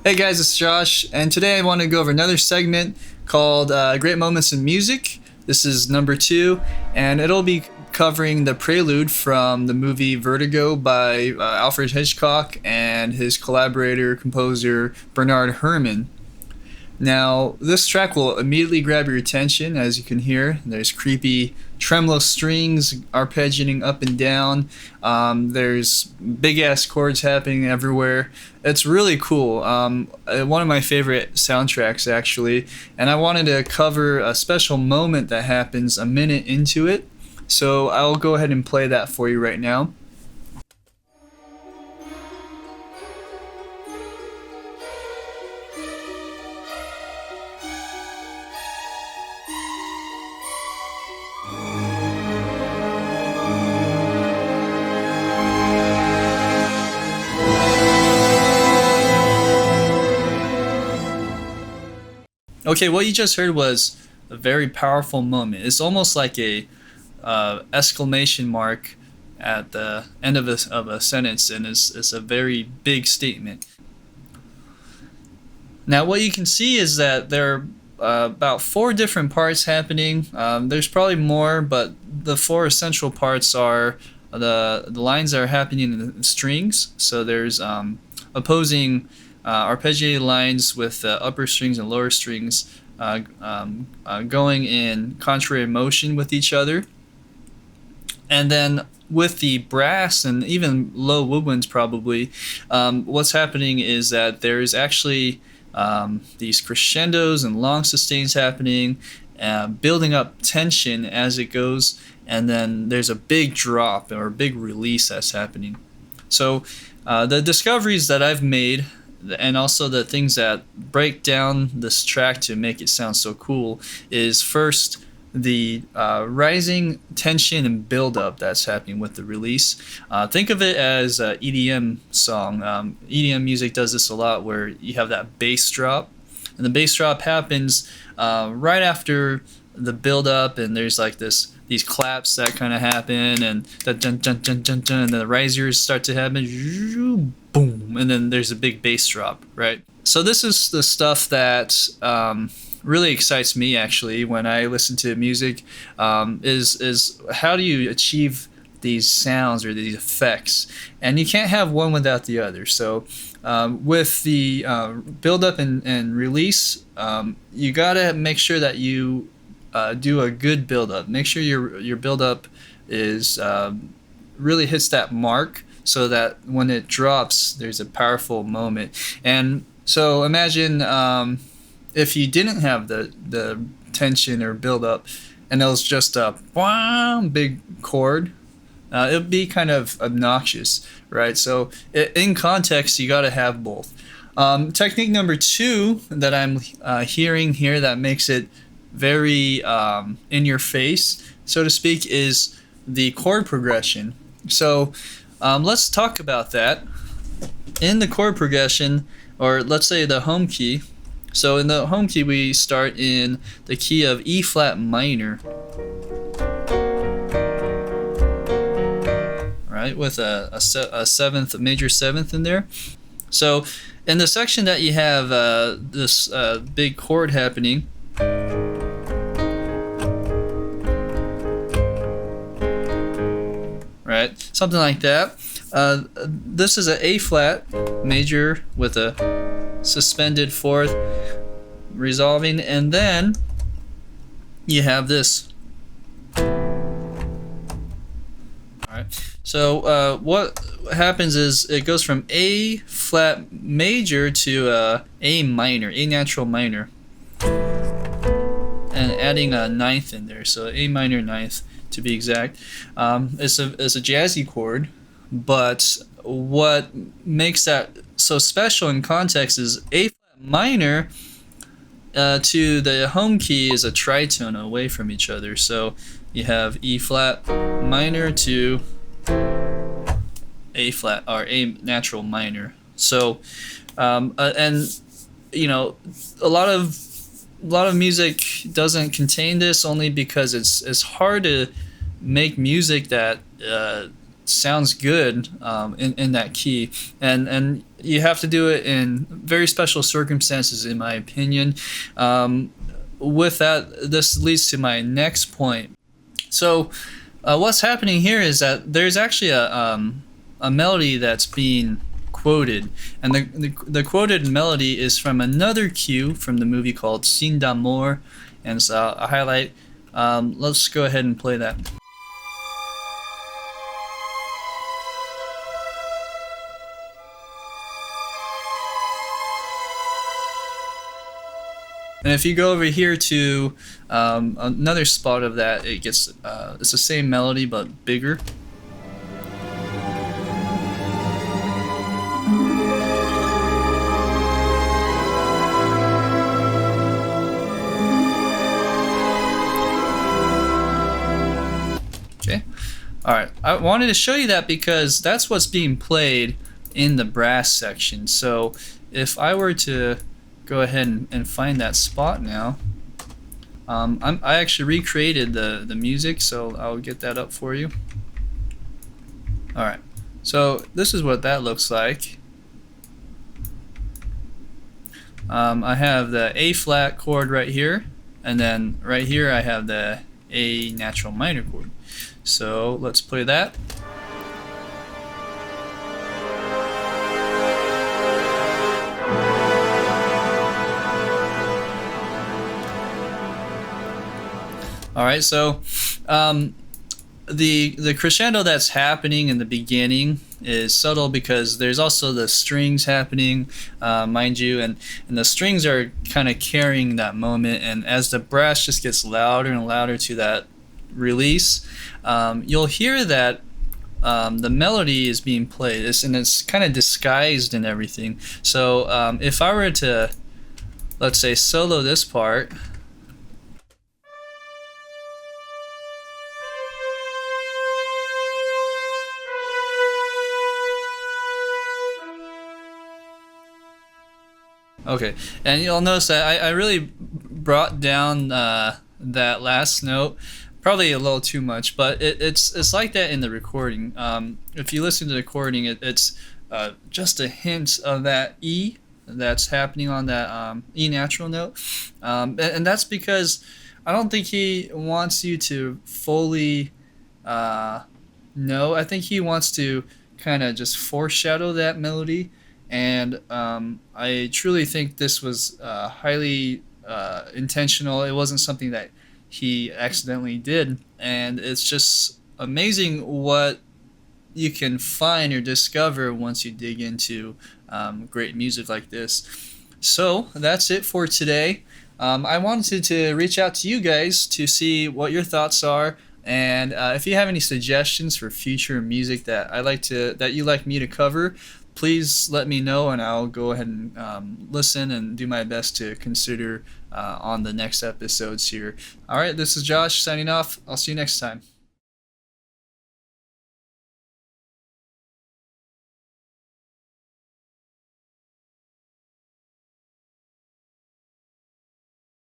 Hey guys, it's Josh, and today I want to go over another segment called Great Moments in Music. This is number 2, and it'll be covering the Prelude from the movie Vertigo by Alfred Hitchcock and his collaborator, composer Bernard Herrmann. Now, this track will immediately grab your attention. As you can hear, there's creepy tremolo strings arpeggiating up and down. There's big-ass chords happening everywhere. It's really cool. One of my favorite soundtracks, actually. And I wanted to cover a special moment that happens a minute into it. So I'll go ahead and play that for you right now. Okay, what you just heard was a very powerful moment. It's almost like a exclamation mark at the end of a sentence, and it's a very big statement. Now, what you can see is that there are about 4 different parts happening. There's probably more, but the 4 essential parts are the lines that are happening in the strings. So there's opposing arpeggiated lines with upper strings and lower strings going in contrary motion with each other. And then with the brass and even low woodwinds probably, what's happening is that there's actually these crescendos and long sustains happening, building up tension as it goes, and then there's a big drop or a big release that's happening. So the discoveries that I've made, and also the things that break down this track to make it sound so cool, is first the rising tension and build-up that's happening with the release. Think of it as an EDM song. EDM music does this a lot, where you have that bass drop, and the bass drop happens right after the build-up, and there's like these claps that kind of happen, and the dun dun dun dun dun, and the risers start to happen, boom, and then there's a big bass drop, right? So this is the stuff that really excites me, actually, when I listen to music, is how do you achieve these sounds or these effects? And you can't have one without the other. So with the build up and release, you gotta make sure that you do a good build up. Make sure your build up is really hits that mark, so that when it drops, there's a powerful moment. And so imagine if you didn't have the tension or build up, and it was just a big chord, it would be kind of obnoxious, right? So in context, you got to have both. Technique number 2 that I'm hearing here that makes it very in your face, so to speak, is the chord progression. So let's talk about that. In the chord progression, or let's say the home key. So in the home key, we start in the key of E flat minor, right, with a seventh, a major 7th in there. So in the section that you have this big chord happening, right, something like that. This is an A flat major with a suspended 4th resolving, and then you have this. Alright, so what happens is it goes from A flat major to A minor, A natural minor, and adding a 9th in there, so A minor 9th to be exact. It's a jazzy chord, but what makes that so special in context is A flat minor to the home key is a tritone away from each other. So you have E flat minor to A flat, or A natural minor. So and you know, a lot of music doesn't contain this, only because it's hard to make music that sounds good in that key, and you have to do it in very special circumstances, in my opinion. With that, this leads to my next point. So, what's happening here is that there's actually a melody that's being quoted, and the quoted melody is from another cue from the movie called Scene d'Amour, and so I'll highlight. Let's go ahead and play that. And if you go over here to another spot of that, it gets it's the same melody but bigger. Okay. All right. I wanted to show you that because that's what's being played in the brass section. So if I were to go ahead and find that spot now. I actually recreated the music, so I'll get that up for you. Alright, so this is what that looks like. I have the A flat chord right here, and then right here I have the A natural minor chord. So let's play that. All right, so the crescendo that's happening in the beginning is subtle because there's also the strings happening, mind you, and the strings are kind of carrying that moment. And as the brass just gets louder and louder to that release, you'll hear that the melody is being played, and it's kind of disguised and everything. So if I were to, let's say, solo this part. Okay, and you'll notice that I really brought down that last note, probably a little too much, but it's like that in the recording. If you listen to the recording, it's just a hint of that E that's happening on that E natural note, and that's because I don't think he wants you to fully know. I think he wants to kind of just foreshadow that melody. And I truly think this was highly intentional. It wasn't something that he accidentally did, and it's just amazing what you can find or discover once you dig into great music like this. So that's it for today. I wanted to reach out to you guys to see what your thoughts are, and if you have any suggestions for future music that you'd like me to cover, please let me know, and I'll go ahead and listen and do my best to consider on the next episodes here. All right, this is Josh signing off. I'll see you next time.